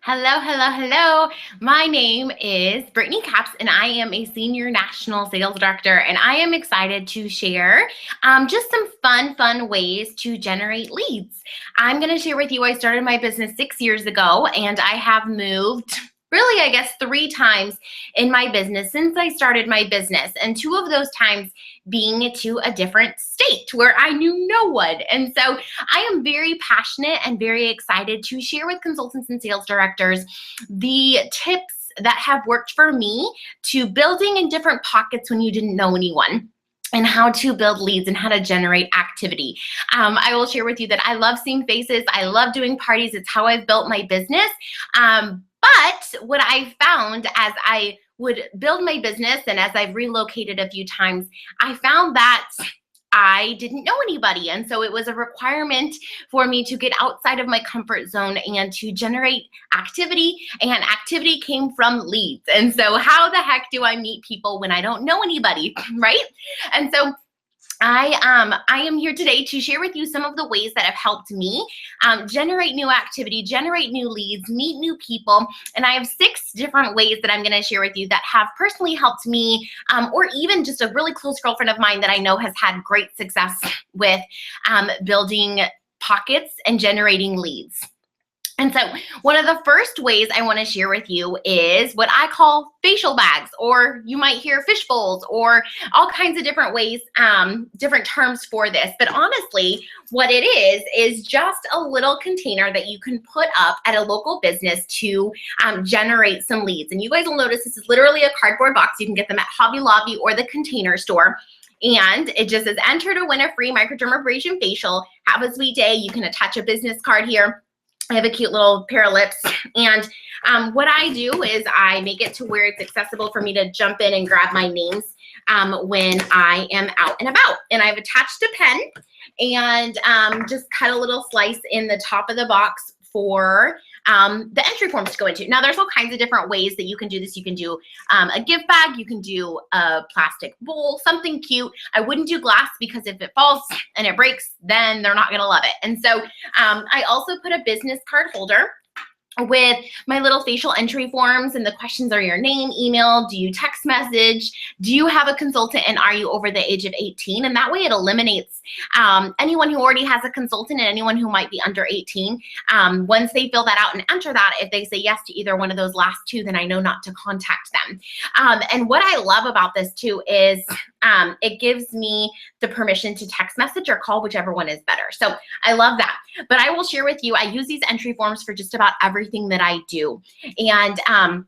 Hello, hello, hello. My name is Brittany Kaps, and I am a Senior National Sales Director, and I am excited to share just some fun ways to generate leads. I'm going to share with you, I started my business 6 years ago, and I have moved really, I guess, 3 times in my business since I started my business, and 2 of those times being to a different state where I knew no one. And so I am very passionate and very excited to share with consultants and sales directors the tips that have worked for me to building in different pockets when you didn't know anyone, and how to build leads and how to generate activity. I will share with you that I love seeing faces. I love doing parties. It's how I've built my business. But what I found as I would build my business and as I've relocated a few times, I found that I didn't know anybody. And so it was a requirement for me to get outside of my comfort zone and to generate activity. And activity came from leads. And so how the heck do I meet people when I don't know anybody, right? And so I am here today to share with you some of the ways that have helped me generate new activity, generate new leads, meet new people. And I have 6 different ways that I'm going to share with you that have personally helped me, or even just a really close girlfriend of mine that I know has had great success with building pockets and generating leads. And so one of the first ways I want to share with you is what I call facial bags, or you might hear fish bowls, or all kinds of different ways, different terms for this. But honestly, what it is just a little container that you can put up at a local business to generate some leads. And you guys will notice this is literally a cardboard box. You can get them at Hobby Lobby or the Container Store. And it just says, enter to win a free microdermabrasion facial. Have a sweet day. You can attach a business card here. I have a cute little pair of lips, and what I do is I make it to where it's accessible for me to jump in and grab my names when I am out and about. And I've attached a pen and just cut a little slice in the top of the box for the entry forms to go into. Now, there's all kinds of different ways that you can do this. You can do a gift bag. You can do a plastic bowl, something cute. I wouldn't do glass because if it falls and it breaks, then they're not going to love it. And so I also put a business card holder with my little facial entry forms, and the questions are your name, email, do you text message, do you have a consultant, and are you over the age of 18? And that way it eliminates anyone who already has a consultant and anyone who might be under 18. Once they fill that out and enter that, if they say yes to either one of those last 2, then I know not to contact them. And what I love about this too is it gives me the permission to text message or call, whichever one is better. So I love that. But I will share with you, I use these entry forms for just about everything that I do. And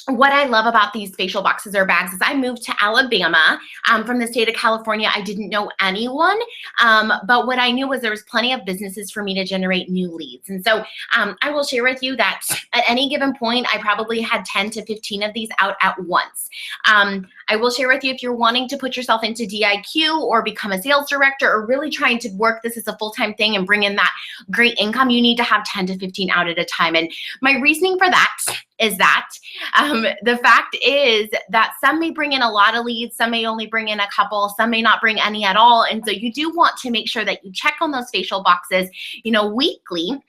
what I love about these facial boxes or bags is I moved to Alabama from the state of California. I didn't know anyone, but what I knew was there was plenty of businesses for me to generate new leads. And so I will share with you that at any given point, I probably had 10 to 15 of these out at once. I will share with you, if you're wanting to put yourself into DIQ or become a sales director or really trying to work this as a full-time thing and bring in that great income, you need to have 10 to 15 out at a time. And my reasoning for that is that the fact is that some may bring in a lot of leads, some may only bring in a couple, some may not bring any at all. And so you do want to make sure that you check on those facial boxes, weekly.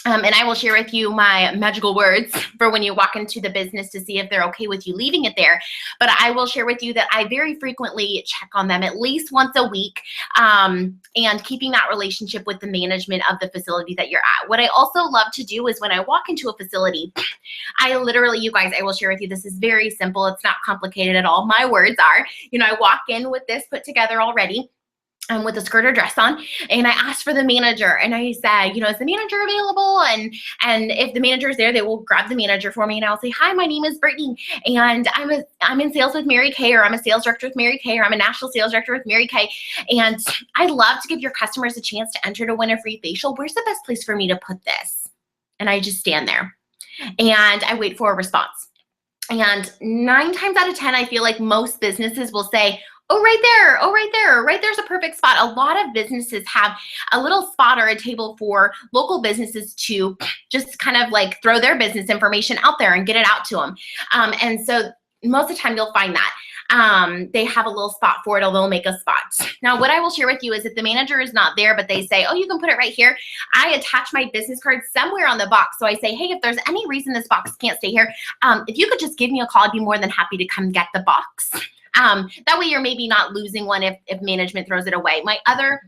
And I will share with you my magical words for when you walk into the business to see if they're okay with you leaving it there. But I will share with you that I very frequently check on them at least once a week, and keeping that relationship with the management of the facility that you're at. What I also love to do is when I walk into a facility, I literally, you guys, I will share with you, this is very simple. It's not complicated at all. My words are, I walk in with this put together already, with a skirt or dress on, and I asked for the manager, and I said, is the manager available? And if the manager is there, they will grab the manager for me, and I'll say, hi, my name is Brittany, and I'm in sales with Mary Kay, or I'm a sales director with Mary Kay, or I'm a national sales director with Mary Kay, and I'd love to give your customers a chance to enter to win a free facial. Where's the best place for me to put this? And I just stand there, and I wait for a response. And 9 times out of 10, I feel like most businesses will say, oh, right there, oh, right there, right there's a perfect spot. A lot of businesses have a little spot or a table for local businesses to just kind of like throw their business information out there and get it out to them. And so most of the time you'll find that. they have a little spot for it, or they'll make a spot. Now, what I will share with you is if the manager is not there, but they say, oh, you can put it right here, I attach my business card somewhere on the box. So I say, hey, if there's any reason this box can't stay here, if you could just give me a call, I'd be more than happy to come get the box. That way you're maybe not losing one if management throws it away. My other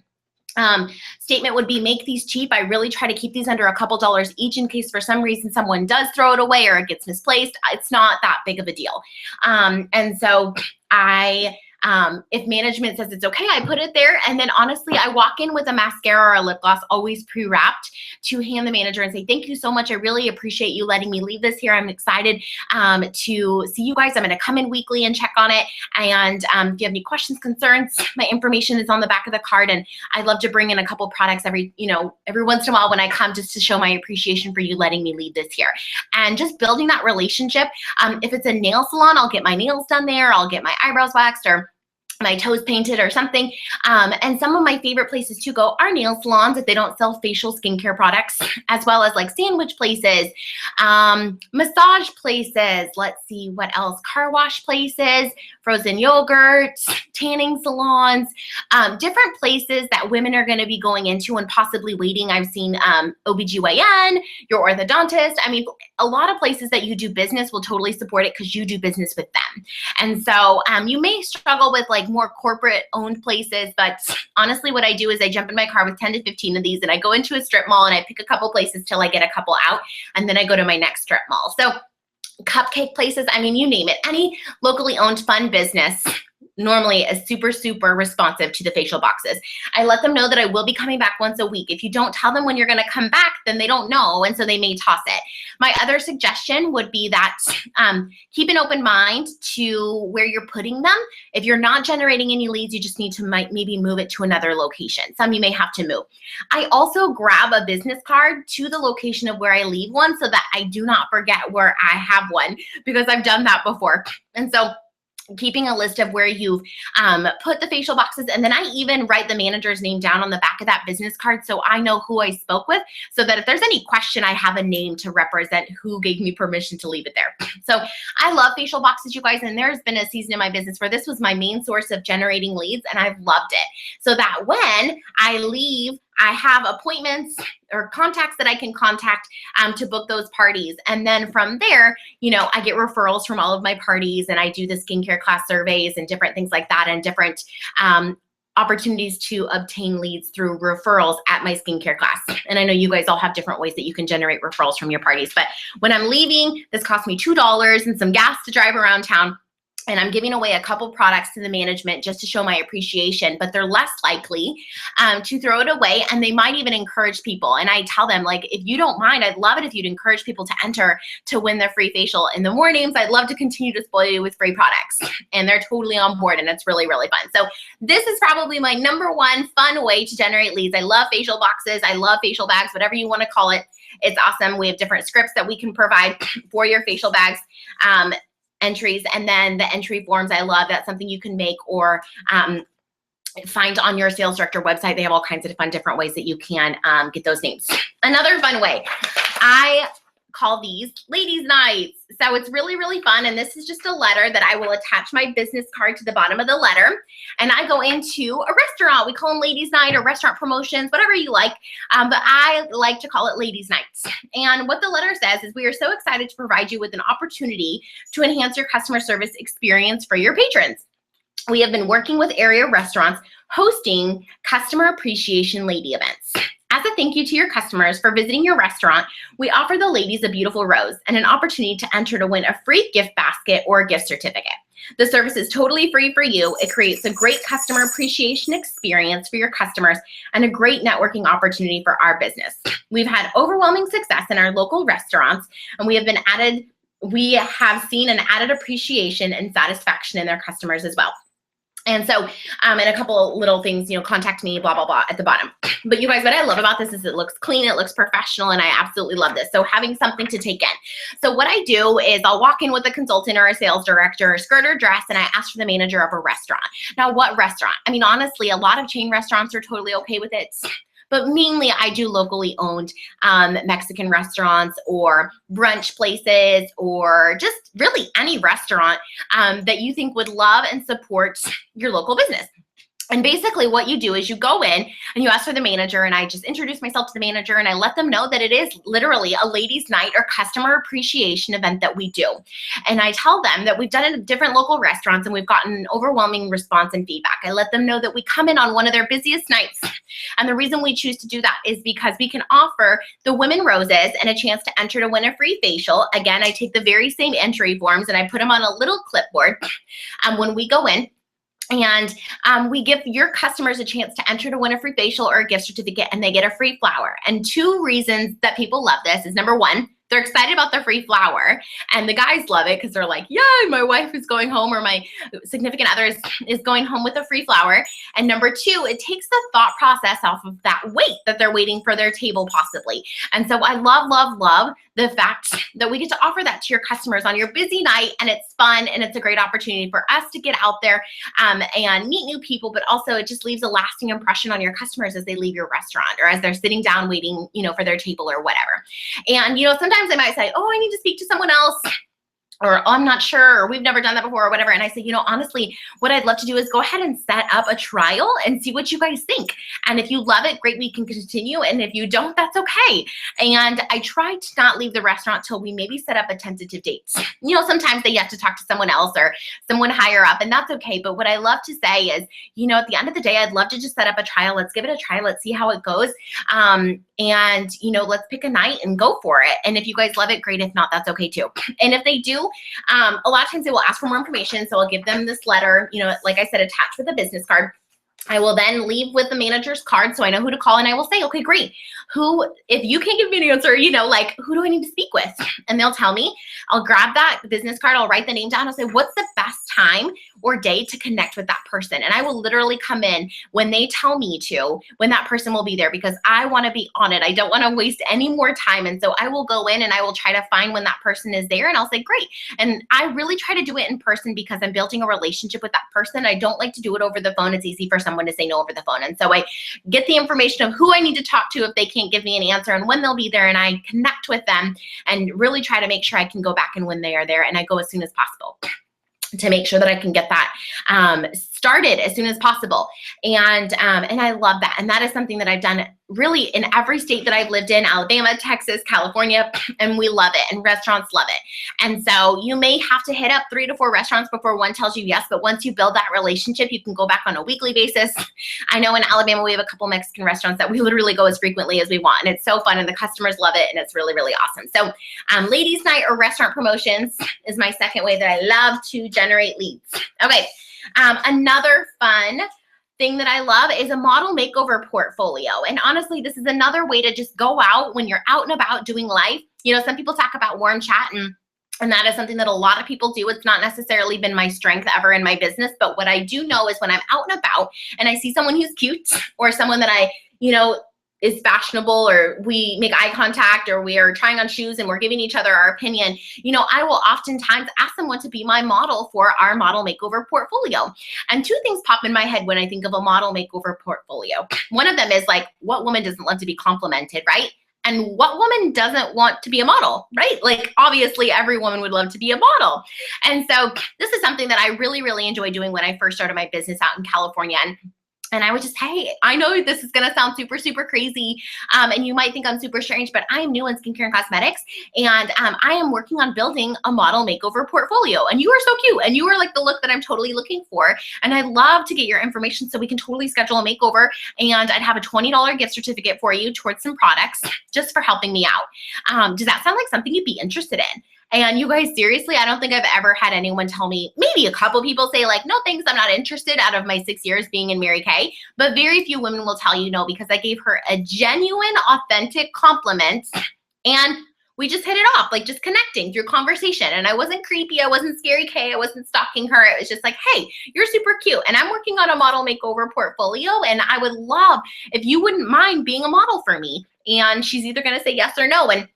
statement would be make these cheap. I really try to keep these under a couple dollars each in case for some reason someone does throw it away or it gets misplaced. It's not that big of a deal. And so if management says it's okay, I put it there. And then honestly, I walk in with a mascara or a lip gloss, always pre-wrapped, to hand the manager and say, thank you so much. I really appreciate you letting me leave this here. I'm excited to see you guys. I'm going to come in weekly and check on it. And if you have any questions, concerns, my information is on the back of the card. And I'd love to bring in a couple products every once in a while when I come, just to show my appreciation for you letting me leave this here. And just building that relationship. If it's a nail salon, I'll get my nails done there. I'll get my eyebrows waxed or my toes painted or something. And some of my favorite places to go are nail salons if they don't sell facial skincare products, as well as like sandwich places, massage places, let's see what else, car wash places, frozen yogurt, tanning salons, different places that women are going to be going into and possibly waiting. I've seen OBGYN, your orthodontist. I mean, a lot of places that you do business will totally support it because you do business with them. And so you may struggle with like more corporate owned places, but honestly what I do is I jump in my car with 10 to 15 of these and I go into a strip mall and I pick a couple places till I get a couple out, and then I go to my next strip mall. So cupcake places, I mean, you name it, any locally owned fun business normally is super, super responsive to the facial boxes. I let them know that I will be coming back once a week. If you don't tell them when you're going to come back, then they don't know, and so they may toss it. My other suggestion would be that keep an open mind to where you're putting them. If you're not generating any leads, you just need to maybe move it to another location. Some you may have to move. I also grab a business card to the location of where I leave one so that I do not forget where I have one, because I've done that before. And so keeping a list of where you've put the facial boxes. And then I even write the manager's name down on the back of that business card so I know who I spoke with, so that if there's any question, I have a name to represent who gave me permission to leave it there. So I love facial boxes, you guys, and there's been a season in my business where this was my main source of generating leads, and I've loved it. So that when I leave, I have appointments or contacts that I can contact to book those parties. And then from there, I get referrals from all of my parties, and I do the skincare class surveys and different things like that, and different opportunities to obtain leads through referrals at my skincare class. And I know you guys all have different ways that you can generate referrals from your parties. But when I'm leaving, this cost me $2 and some gas to drive around town. And I'm giving away a couple products to the management just to show my appreciation, but they're less likely to throw it away, and they might even encourage people. And I tell them, like, if you don't mind, I'd love it if you'd encourage people to enter to win the free facial in the mornings. I'd love to continue to spoil you with free products. And they're totally on board, and it's really, really fun. So this is probably my #1 fun way to generate leads. I love facial boxes. I love facial bags, whatever you want to call it. It's awesome. We have different scripts that we can provide for your facial bags. Entries, and then the entry forms I love. That's something you can make or find on your sales director website. They have all kinds of fun different ways that you can get those names. Another fun way, I call these ladies' nights. So it's really, really fun. And this is just a letter that I will attach my business card to the bottom of the letter. And I go into a restaurant. We call them ladies' night or restaurant promotions, whatever you like. But I like to call it ladies' nights. And what the letter says is, we are so excited to provide you with an opportunity to enhance your customer service experience for your patrons. We have been working with area restaurants hosting customer appreciation lady events. As a thank you to your customers for visiting your restaurant, we offer the ladies a beautiful rose and an opportunity to enter to win a free gift basket or a gift certificate. The service is totally free for you. It creates a great customer appreciation experience for your customers and a great networking opportunity for our business. We've had overwhelming success in our local restaurants, and we have seen an added appreciation and satisfaction in their customers as well. And so, and a couple little things, contact me, blah, blah, blah at the bottom. But you guys, what I love about this is it looks clean, it looks professional, and I absolutely love this. So having something to take in. So what I do is I'll walk in with a consultant or a sales director, skirt or dress, and I ask for the manager of a restaurant. Now, what restaurant? I mean, honestly, a lot of chain restaurants are totally okay with it. but mainly I do locally owned Mexican restaurants or brunch places or just really any restaurant that you think would love and support your local business. And basically what you do is you go in and you ask for the manager, and I just introduce myself to the manager and I let them know that it is literally a ladies' night or customer appreciation event that we do. And I tell them that we've done it at different local restaurants and we've gotten overwhelming response and feedback. I let them know that we come in on one of their busiest nights. And the reason we choose to do that is because we can offer the women roses and a chance to enter to win a free facial. Again, I take the very same entry forms and I put them on a little clipboard when we go in. And we give your customers a chance to enter to win a free facial or a gift certificate, and they get a free flower. And 2 reasons that people love this is, number 1, they're excited about the free flower, and the guys love it because they're like, yeah, my wife is going home, or my significant other is going home with a free flower. And number 2, it takes the thought process off of that wait that they're waiting for their table possibly. And so I love, love, love the fact that we get to offer that to your customers on your busy night, and it's fun, and it's a great opportunity for us to get out there and meet new people, but also it just leaves a lasting impression on your customers as they leave your restaurant or as they're sitting down waiting, for their table or whatever. And, sometimes they might say, oh, I need to speak to someone else, or oh, I'm not sure, or we've never done that before, or whatever. And I say, honestly, what I'd love to do is go ahead and set up a trial and see what you guys think. And if you love it, great, we can continue. And if you don't, that's okay. And I try to not leave the restaurant till we maybe set up a tentative date. Sometimes they have to talk to someone else or someone higher up, and that's okay. But what I love to say is, at the end of the day, I'd love to just set up a trial. Let's give it a try. Let's see how it goes. And let's pick a night and go for it. And if you guys love it, great. If not, that's okay too. And if they do, a lot of times they will ask for more information. So I'll give them this letter, like I said, attached with a business card. I will then leave with the manager's card so I know who to call, and I will say, okay, great. If you can't give me an answer, who do I need to speak with? And they'll tell me. I'll grab that business card. I'll write the name down. I'll say, what's the best time or day to connect with that person? And I will literally come in when they tell me to, when that person will be there, because I want to be on it. I don't want to waste any more time. And so I will go in and I will try to find when that person is there, and I'll say, great. And I really try to do it in person because I'm building a relationship with that person. I don't like to do it over the phone. It's easy for someone to say no over the phone. And so I get the information of who I need to talk to if they can't give me an answer and when they'll be there, and I connect with them and really try to make sure I can go back and when they are there, and I go as soon as possible to make sure that I can get that started as soon as possible. And I love that. And that is something that I've done really in every state that I've lived in, Alabama, Texas, California, and we love it, and restaurants love it. And so you may have to hit up 3 to 4 restaurants before one tells you yes, but once you build that relationship, you can go back on a weekly basis. I know in Alabama, we have a couple Mexican restaurants that we literally go as frequently as we want, and it's so fun, and the customers love it, and it's really, really awesome. So ladies' night or restaurant promotions is my second way that I love to generate leads. Okay, another fun thing that I love is a model makeover portfolio. And honestly, this is another way to just go out when you're out and about doing life. Some people talk about warm chat, and that is something that a lot of people do. It's not necessarily been my strength ever in my business, but what I do know is when I'm out and about and I see someone who's cute or someone that I, is fashionable, or we make eye contact, or we are trying on shoes and we're giving each other our opinion, I will oftentimes ask someone to be my model for our model makeover portfolio. And 2 things pop in my head when I think of a model makeover portfolio. One of them is like, what woman doesn't love to be complimented, right? And what woman doesn't want to be a model, right? Like, obviously every woman would love to be a model. And so this is something that I really, really enjoy doing when I first started my business out in California. And I would just, hey, I know this is going to sound super, super crazy. And you might think I'm super strange, but I am new in skincare and cosmetics. And I am working on building a model makeover portfolio. And you are so cute. And you are like the look that I'm totally looking for. And I'd love to get your information so we can totally schedule a makeover. And I'd have a $20 gift certificate for you towards some products just for helping me out. Does that sound like something you'd be interested in? And you guys, seriously, I don't think I've ever had anyone tell me, maybe a couple people say like, no, thanks, I'm not interested, out of my 6 years being in Mary Kay. But very few women will tell you no, because I gave her a genuine, authentic compliment. And we just hit it off, like just connecting through conversation. And I wasn't creepy. I wasn't scary Kay. I wasn't stalking her. It was just like, hey, you're super cute. And I'm working on a model makeover portfolio. And I would love if you wouldn't mind being a model for me. And she's either going to say yes or no. And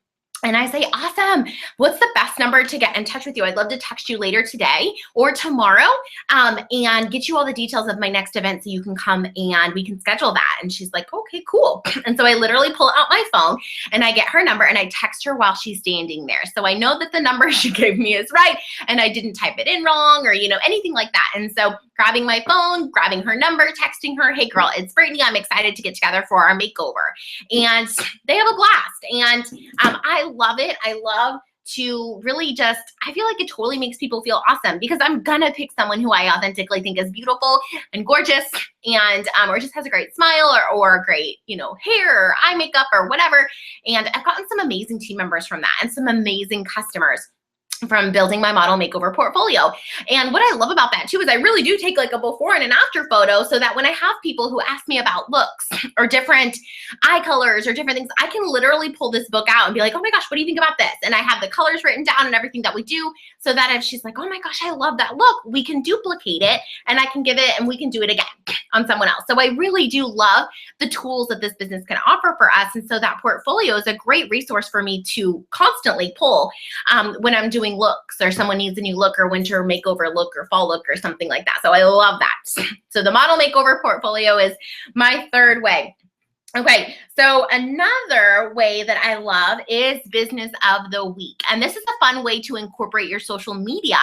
And I say, awesome. What's the best number to get in touch with you? I'd love to text you later today or tomorrow and get you all the details of my next event so you can come and we can schedule that. And she's like, okay, cool. And so I literally pull out my phone and I get her number and I text her while she's standing there. So I know that the number she gave me is right and I didn't type it in wrong or, anything like that. And so grabbing my phone, grabbing her number, texting her, hey girl, it's Brittany. I'm excited to get together for our makeover. And they have a blast. And I love it. I love to really I feel like it totally makes people feel awesome because I'm gonna pick someone who I authentically think is beautiful and gorgeous and or just has a great smile or great, hair or eye makeup or whatever. And I've gotten some amazing team members from that and some amazing customers from building my model makeover portfolio. And what I love about that too is I really do take like a before and an after photo so that when I have people who ask me about looks or different eye colors or different things, I can literally pull this book out and be like, oh my gosh, what do you think about this? And I have the colors written down and everything that we do so that if she's like, oh my gosh, I love that look, we can duplicate it and I can give it and we can do it again on someone else. So I really do love the tools that this business can offer for us. And so that portfolio is a great resource for me to constantly pull when I'm doing looks or someone needs a new look or winter makeover look or fall look or something like that. So I love that. So the model makeover portfolio is my third way. Okay, so another way that I love is business of the week. And this is a fun way to incorporate your social media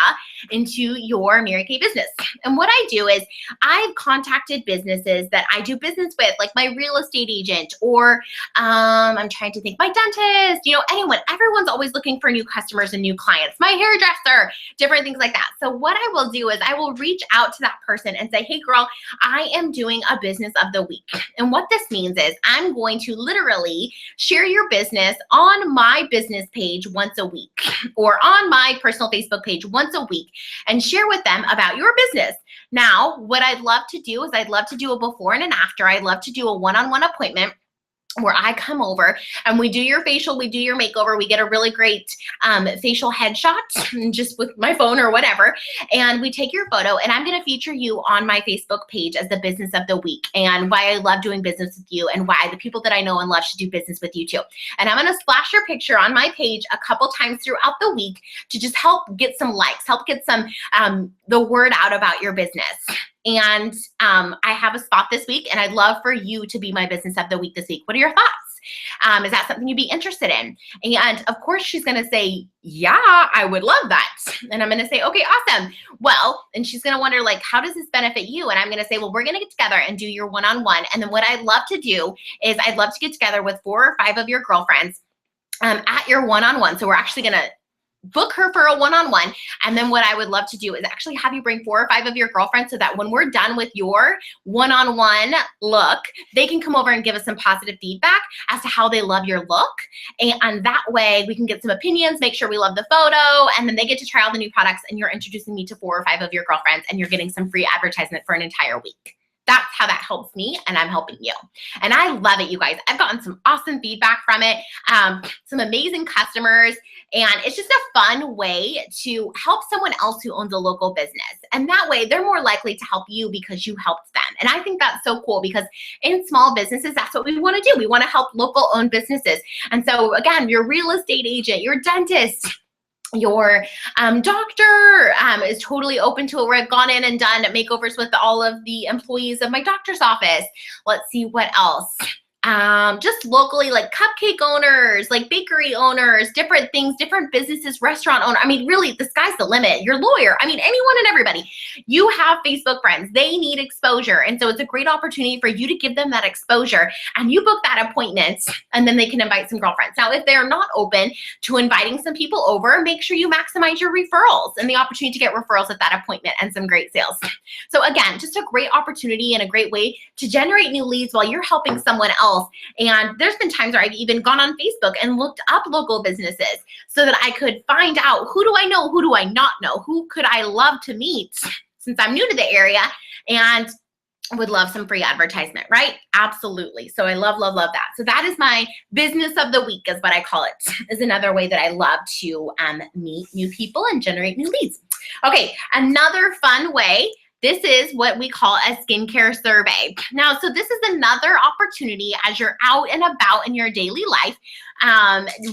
into your Mary Kay business. And what I do is I've contacted businesses that I do business with, like my real estate agent, or I'm trying to think, my dentist, anyone. Everyone's always looking for new customers and new clients, my hairdresser, different things like that. So what I will do is I will reach out to that person and say, hey girl, I am doing a business of the week. And what this means is I'm going to literally share your business on my business page once a week or on my personal Facebook page once a week and share with them about your business. Now, what I'd love to do is I'd love to do a before and an after. I'd love to do a one-on-one appointment where I come over and we do your facial, we do your makeover, we get a really great facial headshot just with my phone or whatever, and we take your photo and I'm gonna feature you on my Facebook page as the business of the week and why I love doing business with you and why the people that I know and love should do business with you too. And I'm gonna splash your picture on my page a couple times throughout the week to just help get some likes, help get some the word out about your business. And I have a spot this week and I'd love for you to be my business of the week this week. What are your thoughts? Is that something you'd be interested in? And of course she's gonna say, yeah, I would love that. And I'm gonna say, okay, awesome. Well, and she's gonna wonder like, how does this benefit you? And I'm gonna say, well, we're gonna get together and do your one-on-one. And then what I'd love to do is I'd love to get together with 4 or 5 of your girlfriends at your one-on-one. So we're actually gonna book her for a one-on-one. And then what I would love to do is actually have you bring 4 or 5 of your girlfriends so that when we're done with your one-on-one look, they can come over and give us some positive feedback as to how they love your look. And that way we can get some opinions, make sure we love the photo, and then they get to try all the new products and you're introducing me to 4 or 5 of your girlfriends and you're getting some free advertisement for an entire week. That's how that helps me and I'm helping you. And I love it, you guys. I've gotten some awesome feedback from it, some amazing customers, and it's just a fun way to help someone else who owns a local business. And that way they're more likely to help you because you helped them. And I think that's so cool because in small businesses, that's what we want to do. We want to help local owned businesses. And so again, your real estate agent, your dentist, your doctor is totally open to it, where I've gone in and done makeovers with all of the employees of my doctor's office. Let's see what else. Just locally, like cupcake owners, like bakery owners, different things, different businesses, restaurant owner. I mean, really, the sky's the limit. Your lawyer, I mean, anyone and everybody. You have Facebook friends. They need exposure. And so it's a great opportunity for you to give them that exposure. And you book that appointment, and then they can invite some girlfriends. Now, if they're not open to inviting some people over, make sure you maximize your referrals and the opportunity to get referrals at that appointment and some great sales. So again, just a great opportunity and a great way to generate new leads while you're helping someone else. And there's been times where I've even gone on Facebook and looked up local businesses so that I could find out, who do I know, who do I not know, who could I love to meet since I'm new to the area and would love some free advertisement, right? Absolutely. So I love, love, love that. So that is my business of the week, is what I call it, is another way that I love to meet new people and generate new leads. Okay, another fun way this is what we call a skincare survey. Now, so this is another opportunity as you're out and about in your daily life,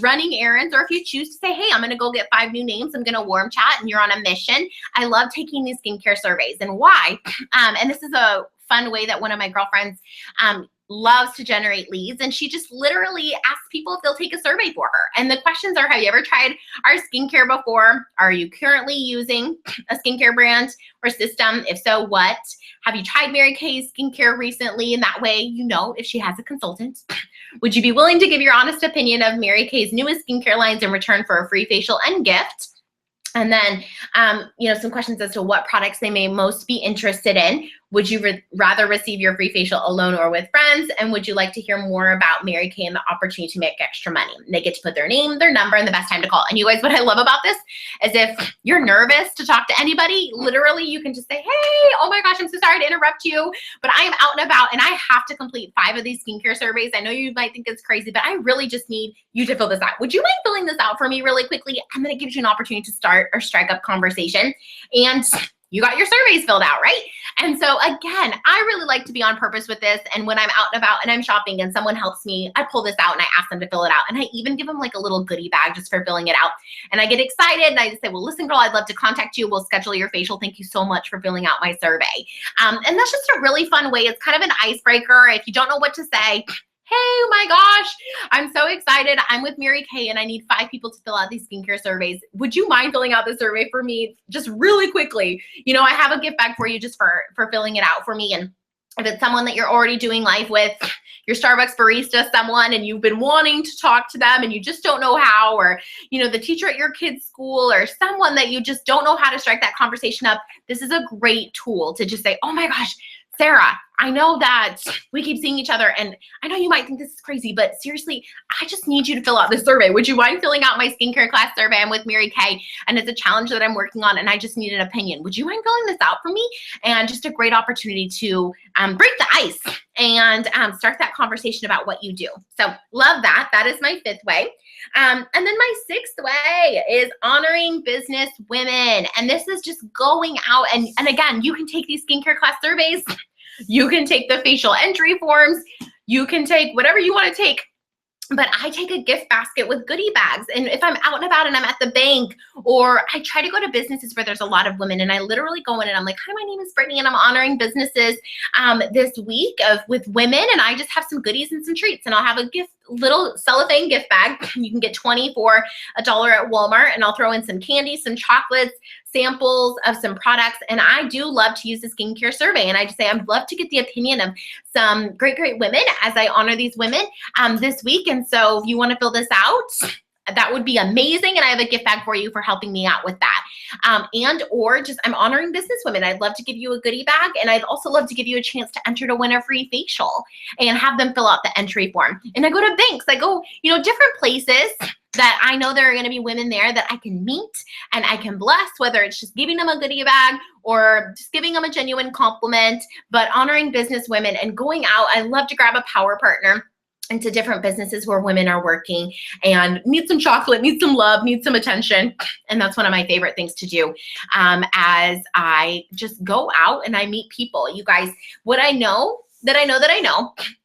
running errands, or if you choose to say, hey, I'm gonna go get 5 new names, I'm gonna warm chat, and you're on a mission. I love taking these skincare surveys. And why? And this is a fun way that one of my girlfriends loves to generate leads, and she just literally asks people if they'll take a survey for her. And the questions are, have you ever tried our skincare before? Are you currently using a skincare brand or system? If so, what? Have you tried Mary Kay's skincare recently? And that way you know if she has a consultant. Would you be willing to give your honest opinion of Mary Kay's newest skincare lines in return for a free facial and gift? And then, some questions as to what products they may most be interested in. Would you rather receive your free facial alone or with friends? And would you like to hear more about Mary Kay and the opportunity to make extra money? They get to put their name, their number, and the best time to call. And you guys, what I love about this is if you're nervous to talk to anybody, literally you can just say, hey, oh my gosh, I'm so sorry to interrupt you, but I am out and about and I have to complete 5 of these skincare surveys. I know you might think it's crazy, but I really just need you to fill this out. Would you mind filling this out for me really quickly? And then it gives you an opportunity to start or strike up conversation. And you got your surveys filled out, right? And so again, I really like to be on purpose with this. And when I'm out and about and I'm shopping and someone helps me, I pull this out and I ask them to fill it out. And I even give them like a little goodie bag just for filling it out. And I get excited and I just say, well, listen, girl, I'd love to contact you. We'll schedule your facial. Thank you so much for filling out my survey. And that's just a really fun way. It's kind of an icebreaker. If you don't know what to say, hey, oh my gosh, I'm so excited. I'm with Mary Kay and I need 5 people to fill out these skincare surveys. Would you mind filling out the survey for me just really quickly? I have a gift bag for you just for filling it out for me. And if it's someone that you're already doing life with, your Starbucks barista, someone, and you've been wanting to talk to them and you just don't know how, or, the teacher at your kid's school, or someone that you just don't know how to strike that conversation up, this is a great tool to just say, oh my gosh, Sarah, I know that we keep seeing each other and I know you might think this is crazy, but seriously, I just need you to fill out this survey. Would you mind filling out my skincare class survey? I'm with Mary Kay and it's a challenge that I'm working on and I just need an opinion. Would you mind filling this out for me? And just a great opportunity to break the ice and start that conversation about what you do. So love that. That is my 5th way. And then my 6th way is honoring business women. And this is just going out and again, you can take these skincare class surveys. You can take the facial entry forms. You can take whatever you want to take. But I take a gift basket with goodie bags. And if I'm out and about and I'm at the bank, or I try to go to businesses where there's a lot of women and I literally go in and I'm like, hi, my name is Brittany and I'm honoring businesses this week with women, and I just have some goodies and some treats, and I'll have a little cellophane gift bag. You can get 20 for $1 at Walmart, and I'll throw in some candy, some chocolates, samples of some products. And I do love to use the skincare survey. And I just say, I'd love to get the opinion of some great, great women as I honor these women this week. And so if you want to fill this out, that would be amazing. And I have a gift bag for you for helping me out with that. Or just I'm honoring business women. I'd love to give you a goodie bag. And I'd also love to give you a chance to enter to win a free facial and have them fill out the entry form. And I go to banks, I go, different places that I know there are going to be women there that I can meet and I can bless, whether it's just giving them a goodie bag or just giving them a genuine compliment, but honoring business women and going out. I love to grab a power partner into different businesses where women are working and need some chocolate, need some love, need some attention. And that's one of my favorite things to do as I just go out and I meet people. You guys, what I know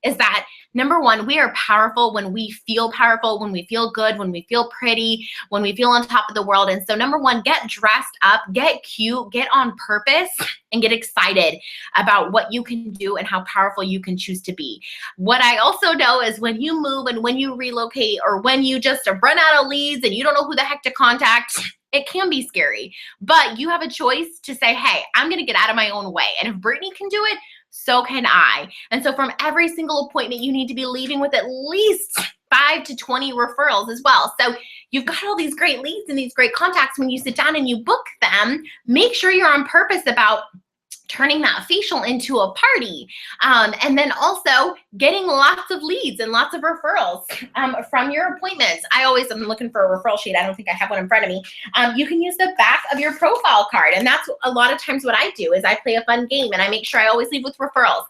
is that number one, we are powerful when we feel powerful, when we feel good, when we feel pretty, when we feel on top of the world. And so number one, get dressed up, get cute, get on purpose, and get excited about what you can do and how powerful you can choose to be. What I also know is when you move and when you relocate, or when you just run out of leads and you don't know who the heck to contact, it can be scary. But you have a choice to say, hey, I'm going to get out of my own way. And if Brittany can do it, so can I. And so from every single appointment, you need to be leaving with at least 5 to 20 referrals as well. So you've got all these great leads and these great contacts. When you sit down and you book them, make sure you're on purpose about turning that facial into a party. And then also getting lots of leads and lots of referrals from your appointments. I'm looking for a referral sheet. I don't think I have one in front of me. You can use the back of your profile card. And that's a lot of times what I do is I play a fun game and I make sure I always leave with referrals.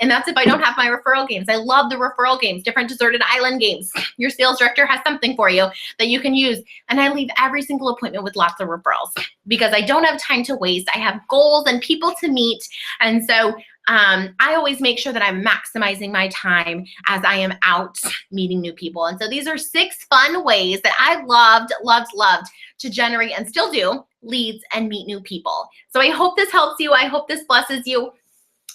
And that's if I don't have my referral games. I love the referral games, different deserted island games. Your sales director has something for you that you can use. And I leave every single appointment with lots of referrals because I don't have time to waste. I have goals and people people to meet. And so I always make sure that I'm maximizing my time as I am out meeting new people. And so these are 6 fun ways that I loved to generate, and still do, leads and meet new people. So I hope this helps you. I hope this blesses you.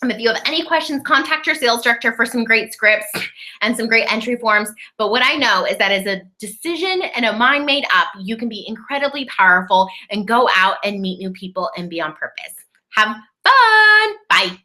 If you have any questions, contact your sales director for some great scripts and some great entry forms. But what I know is that as a decision and a mind made up, you can be incredibly powerful and go out and meet new people and be on purpose. Have fun. Bye.